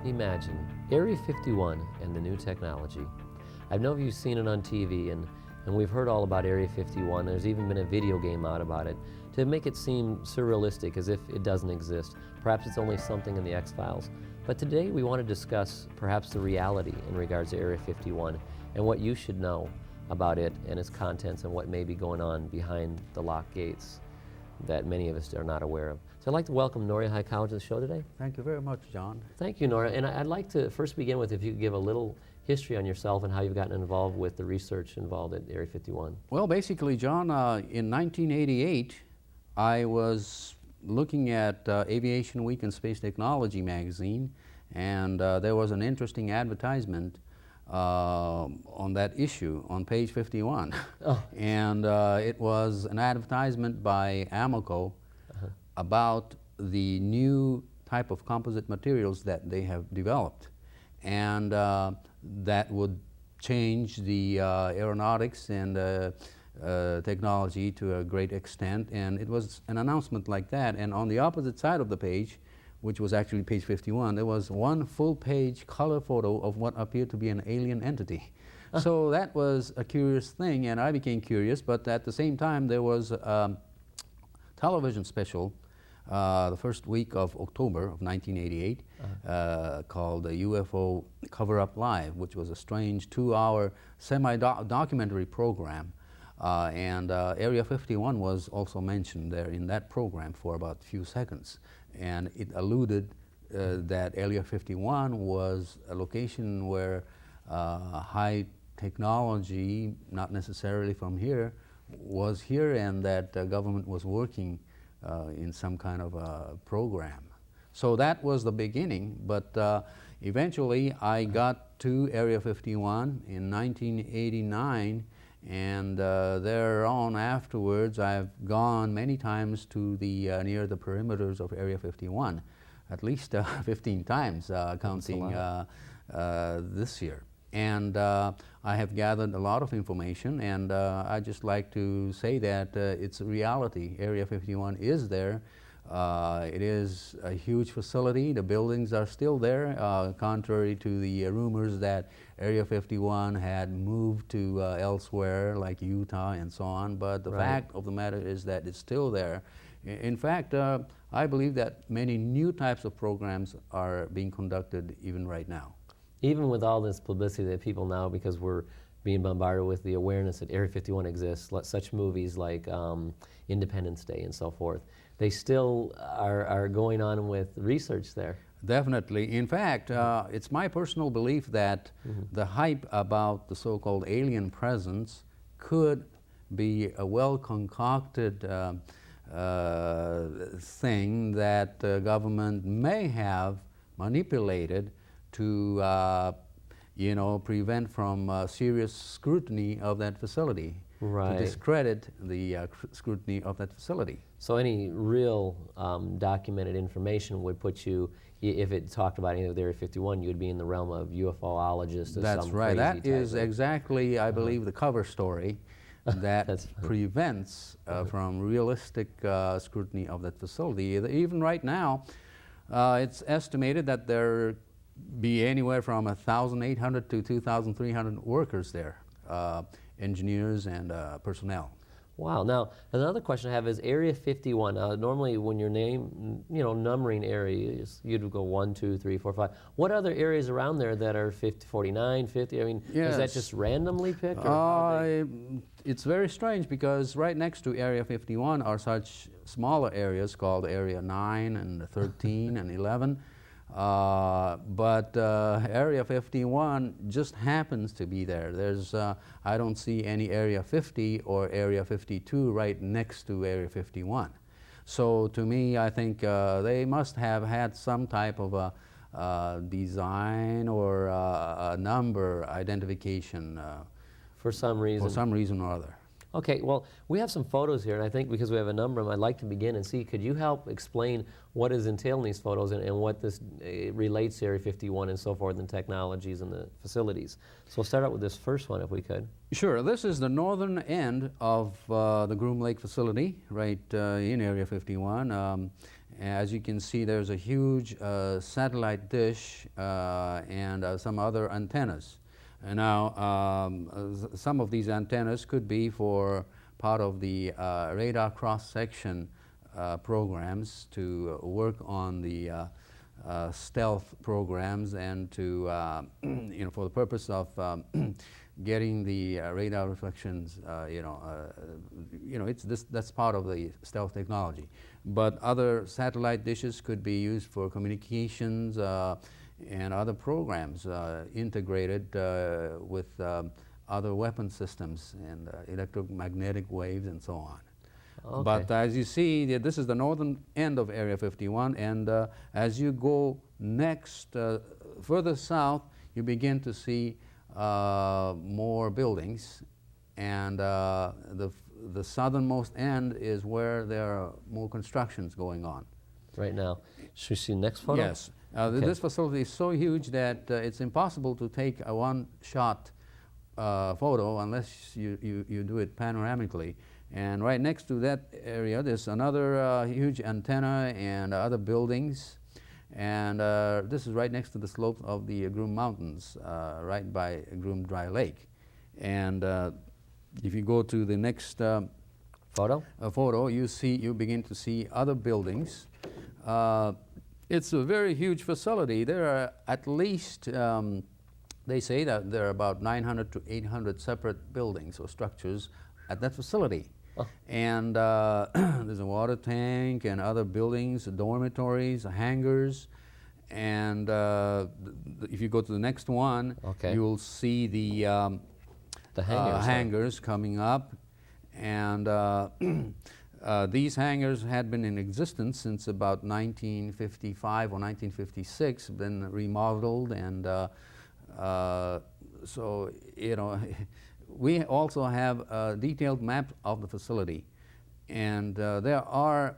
Imagine Area 51 and the new technology. I know you've seen it on TV, and we've heard all about Area 51. There's even been a video game out about it to make it seem surrealistic, as if it doesn't exist. Perhaps it's only something in the X-Files. But today we want to discuss perhaps the reality in regards to Area 51 and what you should know about it and its contents and what may be going on behind the locked gates that many of us are not aware of. So I'd like to welcome Nora Hightower to the show today. Thank you very much, John. Thank you, Nora. And I'd like to first begin with if you could give a little history on yourself and how you've gotten involved with the research involved at Area 51. Well, basically, John, in 1988, I was looking at Aviation Week and Space Technology magazine, and there was an interesting advertisement on that issue on page 51. Oh. And it was an advertisement by Amoco about the new type of composite materials that they have developed, and that would change the aeronautics and technology to a great extent. And it was an announcement like that, and on the opposite side of the page, which was actually page 51, there was one full-page color photo of what appeared to be an alien entity. So that was a curious thing, and I became curious, but at the same time there was a television special the first week of October of 1988 called the UFO Cover-Up Live, which was a strange 2-hour semi-documentary program. And Area 51 was also mentioned there in that program for about a few seconds. And it alluded that Area 51 was a location where high technology, not necessarily from here, was here, and that government was working in some kind of a program. So that was the beginning, but eventually I got to Area 51 in 1989, and thereon afterwards I've gone many times to the near the perimeters of Area 51, at least 15 times, counting this year. And I have gathered a lot of information, and I just like to say that it's a reality. Area 51 is there. It is a huge facility. The buildings are still there, contrary to the rumors that Area 51 had moved to elsewhere, like Utah and so on. But the fact of the matter is that it's still there. In fact, I believe that many new types of programs are being conducted even right now. Even with all this publicity that people now, because we're being bombarded with the awareness that Area 51 exists, such movies like Independence Day and so forth, they still are going on with research there. Definitely. In fact, it's my personal belief that the hype about the so-called alien presence could be a well-concocted thing that the government may have manipulated to you know, prevent from serious scrutiny of that facility, to discredit the scrutiny of that facility. So any real documented information would put you, if it talked about anything with Area 51, you would be in the realm of UFOologists or That's some right. crazy That is type of exactly, I believe, the cover story that prevents from realistic scrutiny of that facility. Even right now, it's estimated that there be anywhere from 1,800 to 2,300 workers there, engineers and personnel. Wow. Now, another question I have is Area 51. Normally, when you're numbering areas, you'd go 1, 2, 3, 4, 5. What other areas around there that are 50, 49, 50? I mean, yes. Is that just randomly picked? It's very strange because right next to Area 51 are such smaller areas called Area 9 and 13 and 11. But Area 51 just happens to be there. There's, I don't see any Area 50 or Area 52 right next to Area 51. So to me, I think they must have had some type of a design or a number identification for some reason. For some reason or other. Okay, well, we have some photos here, and I think because we have a number of them, I'd like to begin and see, could you help explain what is entailed in these photos and what this relates to Area 51 and so forth, and technologies and the facilities? So we'll start out with this first one, if we could. Sure. This is the northern end of the Groom Lake facility, right in Area 51. As you can see, there's a huge satellite dish and some other antennas. And now, some of these antennas could be for part of the radar cross-section programs to work on the stealth programs and to, for the purpose of getting the radar reflections, that's part of the stealth technology. But other satellite dishes could be used for communications and other programs integrated with other weapon systems and electromagnetic waves and so on. Okay. But as you see, this is the northern end of Area 51, and as you go next, further south, you begin to see more buildings, and the southernmost end is where there are more constructions going on. Right now. Should we see the next photo? Yes. Okay. This facility is so huge that it's impossible to take a one-shot photo unless you do it panoramically. And right next to that area, there's another huge antenna and other buildings. And this is right next to the slope of the Groom Mountains, right by Groom Dry Lake. And if you go to the next Photo? photo, you begin to see other buildings. It's a very huge facility. There are at least, they say that there are about 900 to 800 separate buildings or structures at that facility. Oh. And there's a water tank and other buildings, dormitories, hangars. And if you go to the next one, Okay. you'll see the hangars. hangars coming up. And these hangars had been in existence since about 1955 or 1956, been remodeled, and so, we also have a detailed map of the facility. And there are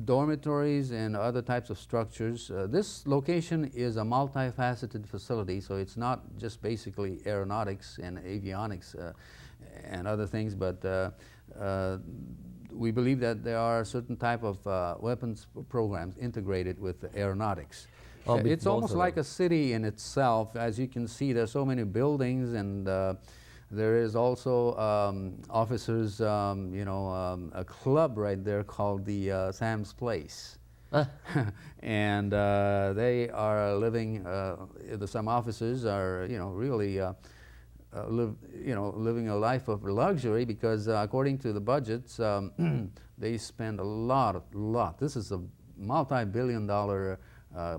dormitories and other types of structures. This location is a multifaceted facility, so it's not just basically aeronautics and avionics and other things, but we believe that there are certain type of weapons programs integrated with aeronautics. It's almost like a city in itself. As you can see, there's so many buildings, and there is also officers, a club right there called the Sam's Place. And they are living, some officers are, really living a life of luxury, because according to the budgets, they spend a lot. This is a multi-billion-dollar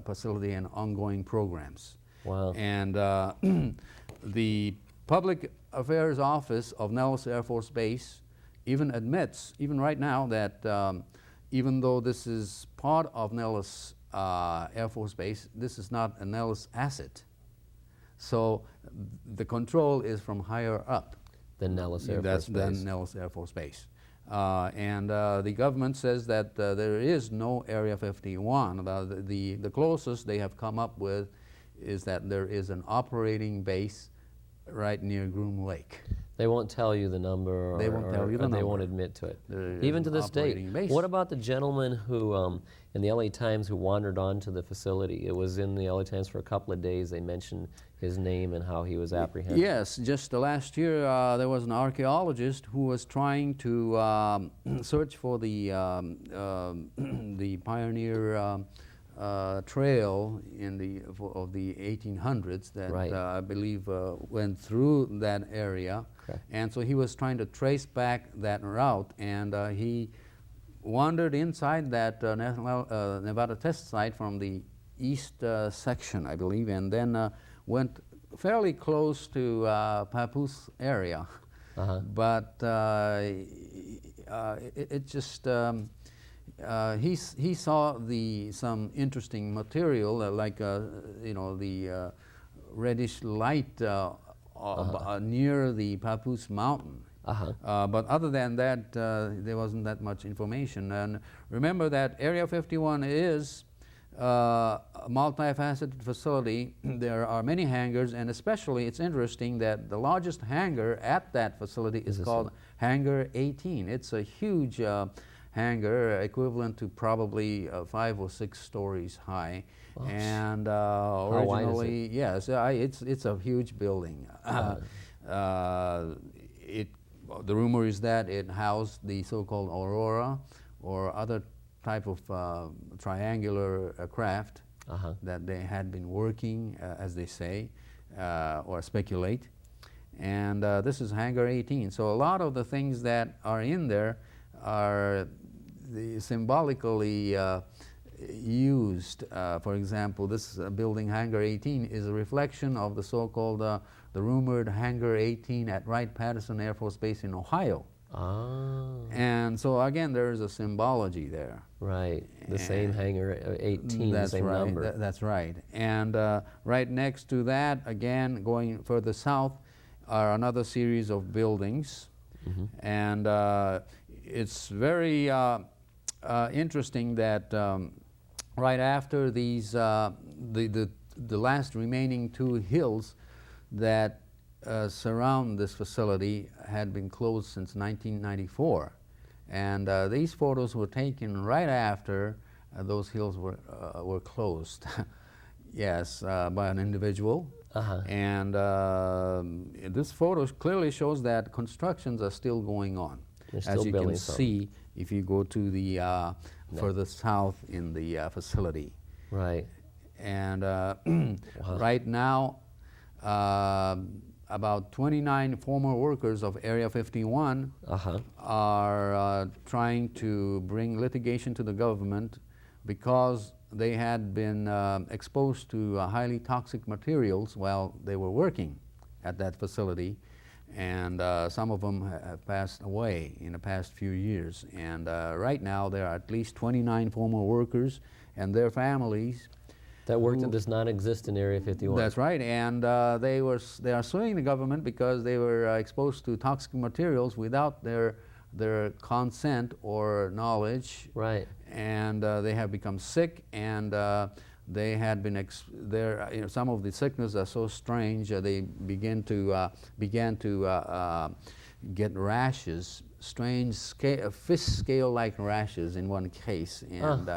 facility and ongoing programs. Wow. And the Public Affairs Office of Nellis Air Force Base even admits, even right now, that even though this is part of Nellis Air Force Base, this is not a Nellis asset. So the control is from higher up. Than Nellis Air Force Base. Than Nellis Air Force Base. And the government says that there is no Area 51. The closest they have come up with is that there is an operating base right near Groom Lake. They won't tell you the number, or, They won't tell you the they number. won't admit to it. There is Even to an this day. operating base. What about the gentleman who, in the LA Times, who wandered onto the facility? It was in the LA Times for a couple of days. They mentioned his name and how he was apprehended. Yes, just last year there was an archaeologist who was trying to search for the Pioneer trail of the 1800s that Right. I believe went through that area. Okay. And so he was trying to trace back that route, and he wandered inside that Nevada test site from the east section, I believe, and then went fairly close to Papoose area. Uh-huh. But it just he saw some interesting material, like the reddish light near the Papoose Mountain. Uh-huh. But other than that, there wasn't that much information. And remember that Area 51 is a multifaceted facility. There are many hangars, and especially it's interesting that the largest hangar at that facility is called Hangar 18. It's a huge hangar, equivalent to probably 5 or 6 stories high. Oh, And wide is originally, yes, it's a huge building. It, the rumor is that it housed the so-called Aurora or other type of triangular craft that they had been working, as they say, or speculate. And this is Hangar 18. So a lot of the things that are in there are symbolically used. For example, this building, Hangar 18, is a reflection of the so-called, the rumored Hangar 18 at Wright-Patterson Air Force Base in Ohio. Ah. And so again, there is a symbology there. Right, the same Hangar 18, the same right. number. That's right. And right next to that, again, going further south, are another series of buildings. And it's very interesting that right after these, the last remaining 2 hills that surround this facility had been closed since 1994. And these photos were taken right after those hills were closed. Yes, by an individual. And this photo clearly shows that constructions are still going on. As you can see, if you go to the further south in the facility. Right. And right now, about 29 former workers of Area 51 are trying to bring litigation to the government because they had been exposed to highly toxic materials while they were working at that facility. And some of them have passed away in the past few years. And right now there are at least 29 former workers and their families that work that does not exist in Area 51. That's right, and they are suing the government because they were exposed to toxic materials without their consent or knowledge. Right. And they have become sick, and they had been some of the sickness are so strange. They began to get rashes, strange fist scale-like rashes in one case, and.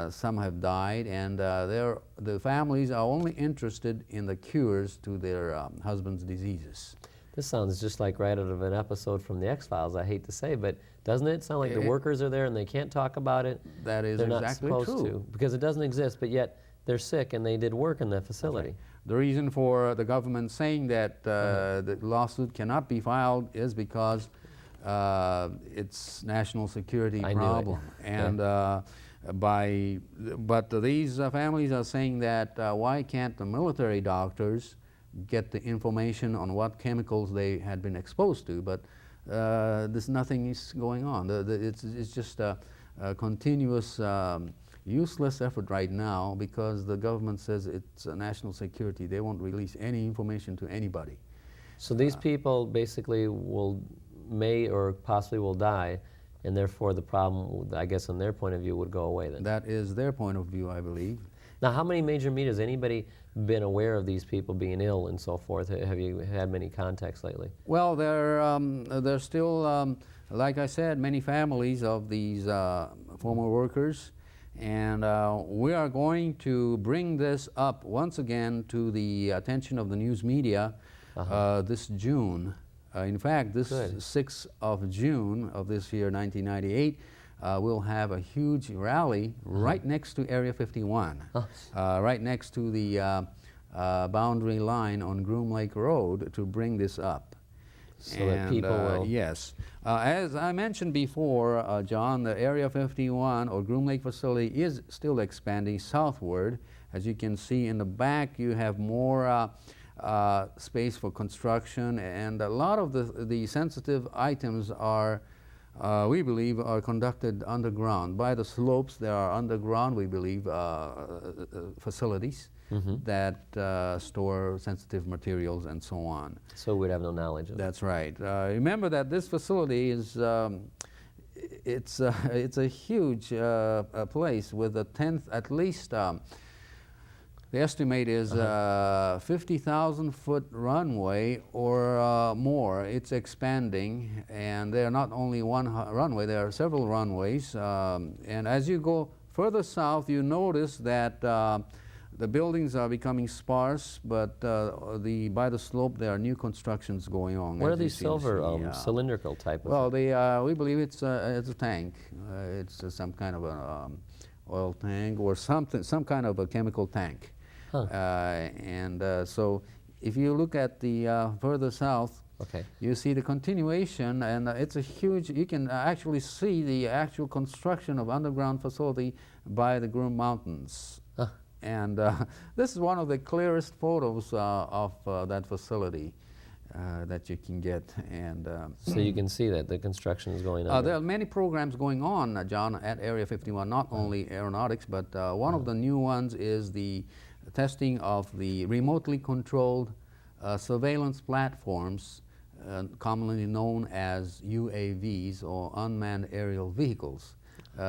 Some have died, and the families are only interested in the cures to their husbands' diseases. This sounds just like right out of an episode from the X-Files, I hate to say, but doesn't it sound like the workers are there and they can't talk about it? That is exactly true. They're not supposed to, because it doesn't exist, but yet they're sick and they did work in that facility. Okay. The reason for the government saying that the lawsuit cannot be filed is because it's national security problem. And but these families are saying that why can't the military doctors get the information on what chemicals they had been exposed to? But nothing is going on. It's just a continuous useless effort right now because the government says it's a national security. They won't release any information to anybody. So these people basically may or possibly will die, and therefore the problem, I guess, on their point of view, would go away then. That is their point of view, I believe. Now, how many major media, has anybody been aware of these people being ill and so forth? Have you had many contacts lately? Well, there's still, like I said, many families of these former workers, and we are going to bring this up once again to the attention of the news media this June. In fact, this 6th of June of this year, 1998, we'll have a huge rally right next to Area 51, right next to the boundary line on Groom Lake Road to bring this up. So that people will... Yes. As I mentioned before, John, the Area 51 or Groom Lake facility is still expanding southward. As you can see in the back, you have more space for construction, and a lot of the sensitive items are, we believe, are conducted underground. By the slopes, there are underground, we believe, facilities that store sensitive materials and so on. So we'd have no knowledge of it. That's right. Remember that this facility is, it's a huge place with at least The estimate is 50,000-foot runway or more. It's expanding, and there are not only one runway, there are several runways. And as you go further south, you notice that the buildings are becoming sparse, but by the slope there are new constructions going on. What are these silver cylindrical type of? Well, we believe it's a tank. It's some kind of an oil tank or something, some kind of a chemical tank. Huh. So if you look at the further south, okay, you see the continuation, and it's a huge, you can actually see the actual construction of underground facility by the Groom Mountains. Huh. And this is one of the clearest photos of that facility that you can get. And so you can see that the construction is going on. there are many programs going on, John, at Area 51, not only aeronautics, but one of the new ones is the testing of the remotely controlled surveillance platforms, commonly known as UAVs, or unmanned aerial vehicles.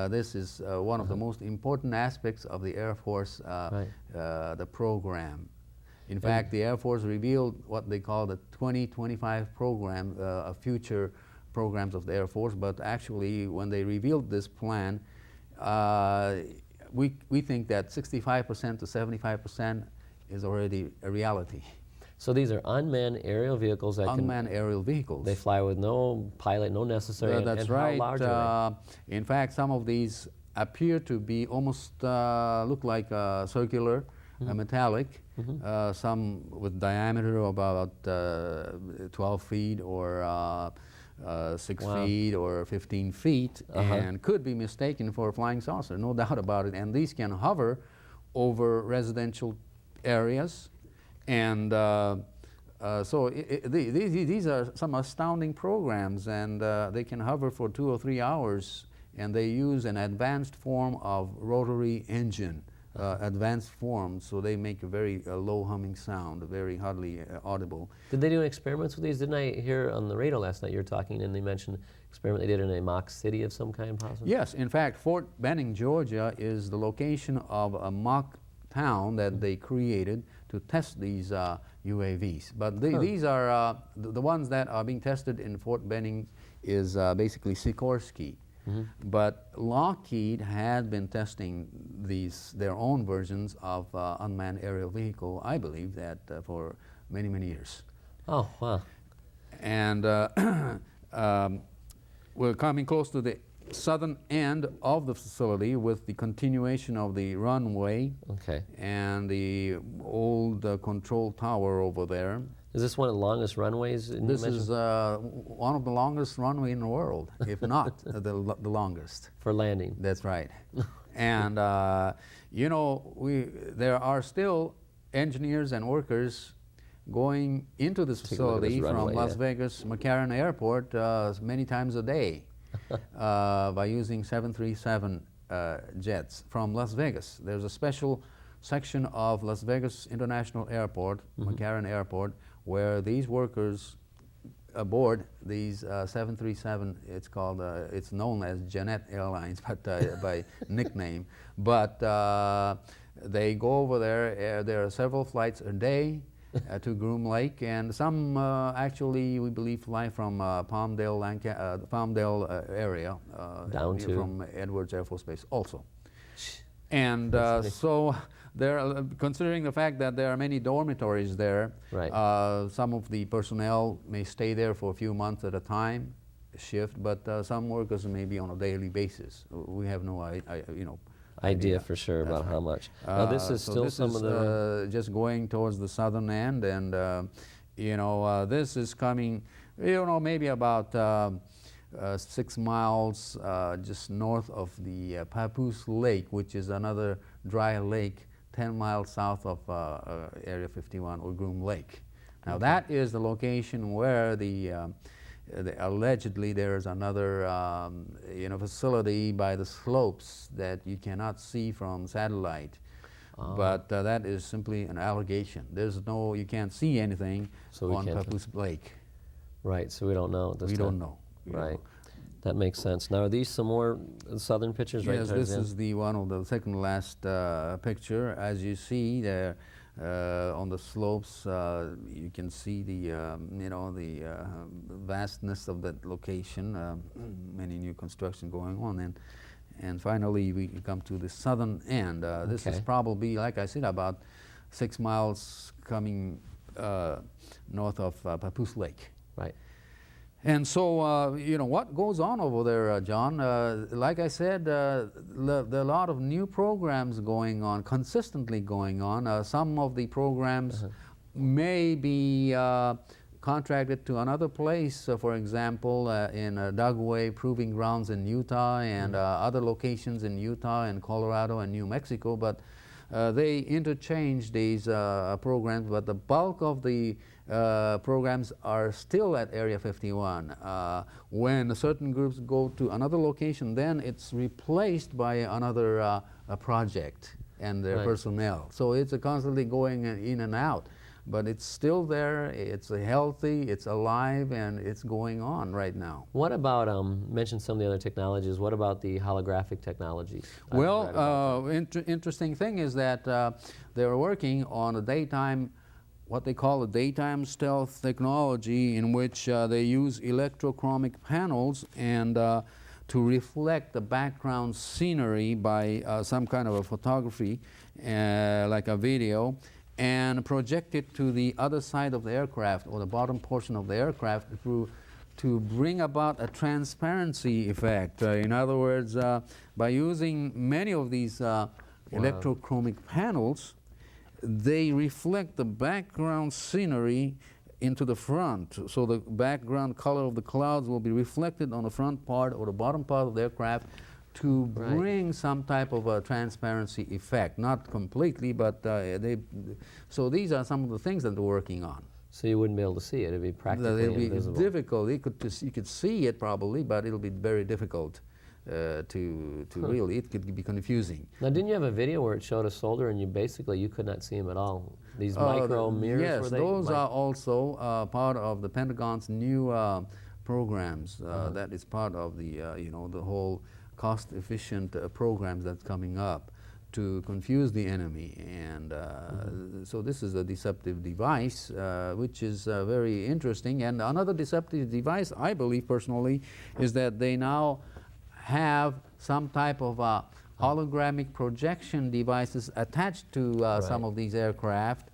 This is one of the most important aspects of the Air Force, the program. In fact, the Air Force revealed what they call the 2025 program, future programs of the Air Force, but actually when they revealed this plan, we think that 65% to 75% is already a reality. So these are unmanned aerial vehicles that unmanned aerial vehicles. They fly with no pilot, no necessary. That's and right. How large are they? In fact, some of these appear to be almost look like circular, metallic. Some with diameter of about 12 feet or 6 feet or 15 feet, and could be mistaken for a flying saucer, no doubt about it. And these can hover over residential areas. And so these are some astounding programs, and they can hover for 2 or 3 hours, and they use an advanced form of rotary engine, advanced form, so they make a very low humming sound, very hardly audible. Did they do experiments with these? Didn't I hear on the radio last night you were talking, and they mentioned experiment they did in a mock city of some kind, possibly? Yes, in fact, Fort Benning, Georgia is the location of a mock town that they created to test these UAVs. But these are the ones that are being tested in Fort Benning is basically Sikorsky. But Lockheed had been testing their own versions of unmanned aerial vehicle, I believe, that for many, many years. Oh, wow. And we're coming close to the southern end of the facility with the continuation of the runway and the old control tower over there. Is this one of the longest runways? This is one of the longest runway in the world, if not the longest. For landing. That's right. And you know, there are still engineers and workers going into this facility from Las Vegas McCarran Airport many times a day by using 737 jets from Las Vegas. There's a special section of Las Vegas International Airport, McCarran Airport, where these workers aboard these 737, it's known as Jeannette Airlines, but by nickname. But they go over there. There are several flights a day to Groom Lake, and some actually, we believe, fly from Palmdale area down to from Edwards Air Force Base also. And so they're considering the fact that there are many dormitories there. Some of the personnel may stay there for a few months at a time, shift, but some workers may be on a daily basis. We have no idea for sure about how much. Now this is still some of the just going towards the southern end, and this is coming, maybe about 6 miles just north of the Papoose Lake, which is another dry lake 10 miles south of Area 51 or Groom Lake. Now that is the location where allegedly there is another facility by the slopes that you cannot see from satellite. But that is simply an allegation. You can't see anything on Papoose Lake. Right, so we don't know. We don't know. Right. That makes sense. Now, are these some more southern pictures right Yes, towards this the end? is the one of the second last picture. As you see there on the slopes, you can see the the vastness of that location. Many new construction going on, and finally we come to the southern end. This is Okay. probably, like I said, about 6 miles coming north of Papoose Lake. Right. And so, what goes on over there, John? Like I said, there are a lot of new programs going on, consistently going on. Some of the programs may be contracted to another place, for example, in Dugway Proving Grounds in Utah and other locations in Utah and Colorado and New Mexico, but they interchange these programs, but the bulk of the programs are still at Area 51. When certain groups go to another location, then it's replaced by another project and their Right. personnel. So it's constantly going in and out. But it's still there, it's healthy, it's alive, and it's going on right now. What about, mention some of the other technologies, what about the holographic technologies? I've read about Well, interesting thing is that they're working on a daytime, what they call a daytime stealth technology, in which they use electrochromic panels and to reflect the background scenery by some kind of a photography, like a video, and project it to the other side of the aircraft or the bottom portion of the aircraft to bring about a transparency effect. In other words, by using many of these electrochromic panels, they reflect the background scenery into the front. So the background color of the clouds will be reflected on the front part or the bottom part of the aircraft to bring some type of a transparency effect. Not completely, but so these are some of the things that they're working on. So you wouldn't be able to see it, it'd be practically It'll be invisible. difficult. You could see it probably, but it'll be very difficult to really, it could be confusing. Now, didn't you have a video where it showed a soldier and you could not see him at all? These micro mirrors, Yes, were they? those are also part of the Pentagon's new programs. That is part of the the whole cost-efficient programs that's coming up to confuse the enemy. And so this is a deceptive device, which is very interesting. And another deceptive device, I believe personally, is that they now have some type of hologramic projection devices attached to some of these aircraft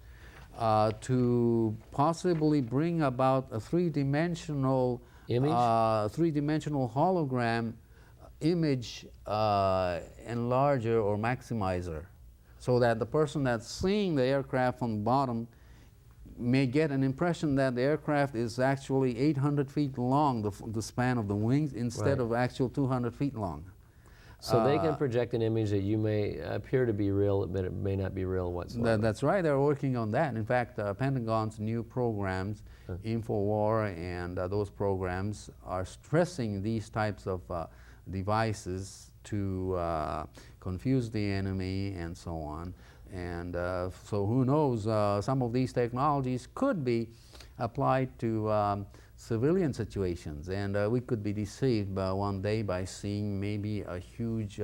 to possibly bring about a three-dimensional Image? three-dimensional hologram image enlarger or maximizer, so that the person that's seeing the aircraft from the bottom may get an impression that the aircraft is actually 800 feet long, the span of the wings, instead of actual 200 feet long. So they can project an image that you may appear to be real, but it may not be real whatsoever. That's right, they're working on that. In fact, Pentagon's new programs, InfoWar and those programs, are stressing these types of devices to confuse the enemy and so on. And so who knows, some of these technologies could be applied to civilian situations, and we could be deceived one day by seeing maybe a huge,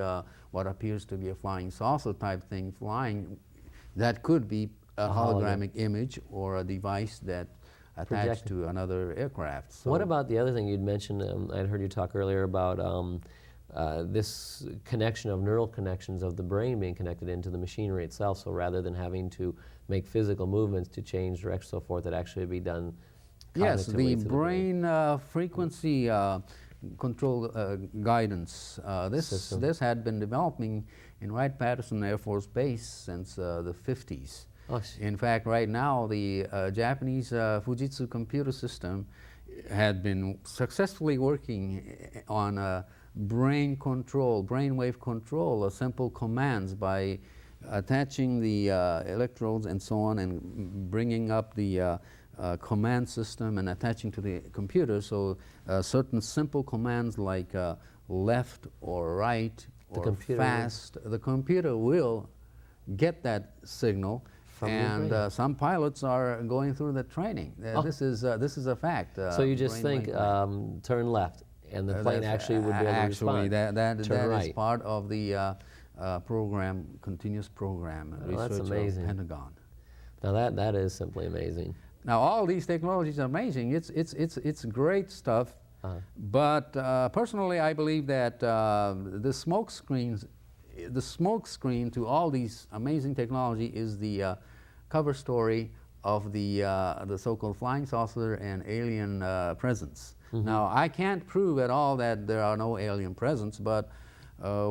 what appears to be a flying saucer type thing flying. That could be a hologramic image or a device that attached to another aircraft. So what about the other thing you'd mentioned? I'd heard you talk earlier about this connection of neural connections of the brain being connected into the machinery itself. So rather than having to make physical movements to change direction, so forth, it actually be done. Yes, the cognitively brain frequency control guidance. This had been developing in Wright-Patterson Air Force Base since the 50s. Oh, In fact, right now, the Japanese Fujitsu computer system had been successfully working on brain control, brainwave control, simple commands by attaching the electrodes and so on, and bringing up the command system and attaching to the computer. So certain simple commands like left or right or fast, the computer will get that signal. And some pilots are going through the training. This is a fact. So you just think turn left, and the plane actually would be able to actually, respond. that Turn is right. part of the program, continuous program, Oh, that's research amazing. of Pentagon. Now that is simply amazing. Now, all these technologies are amazing. It's great stuff. But personally, I believe that the smoke screen to all these amazing technology is the cover story of the so-called flying saucer and alien presence. Now, I can't prove at all that there are no alien presence, but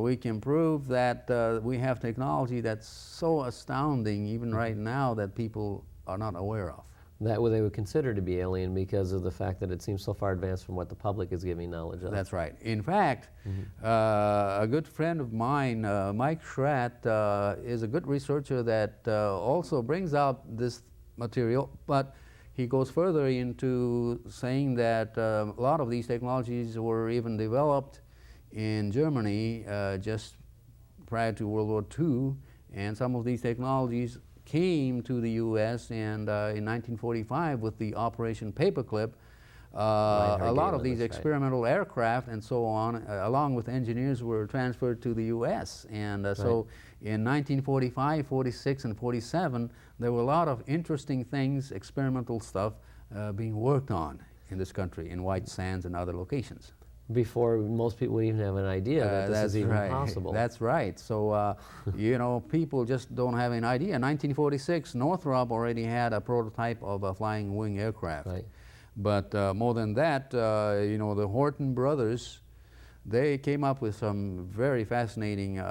we can prove that we have technology that's so astounding, even right now, that people are not aware of. That they would consider to be alien because of the fact that it seems so far advanced from what the public is giving knowledge of. That's right. In fact, a good friend of mine, Mike Schratt, is a good researcher that also brings out this material, but he goes further into saying that a lot of these technologies were even developed in Germany just prior to World War II, and some of these technologies came to the U.S. and in 1945 with the Operation Paperclip, a lot of these experimental aircraft and so on, along with engineers, were transferred to the U.S. And so in 1945, 46, and 47, there were a lot of interesting things, experimental stuff, being worked on in this country, in White Sands and other locations. Before most people would even have an idea that this is even possible. That's right. So, you know, people just don't have an idea. In 1946, Northrop already had a prototype of a flying wing aircraft. Right. But more than that, you know, the Horton brothers, they came up with some very fascinating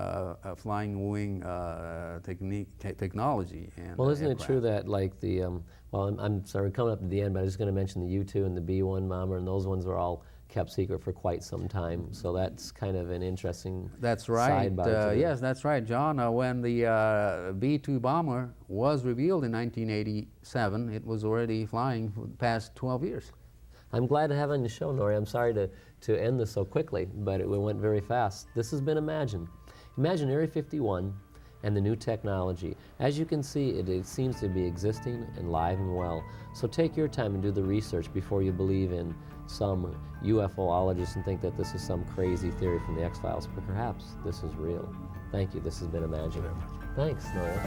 flying wing technology. And, well, isn't it true that, like, the, well, I'm sorry, coming up to the end, but I was going to mention the U-2 and the B-1 bomber, and those ones are all kept secret for quite some time. So that's kind of an interesting sidebar. Yes, that's right, John. When the B-2 bomber was revealed in 1987, it was already flying for the past 12 years. I'm glad to have you on the show, Norrie. I'm sorry to end this so quickly, but it went very fast. This has been Imagine. Imagine Area 51 and the new technology. As you can see, it seems to be existing and live and well. So take your time and do the research before you believe in some UFOologists and think that this is some crazy theory from the X-Files, but perhaps this is real. Thank you. This has been Imagine. Thanks, Norrie.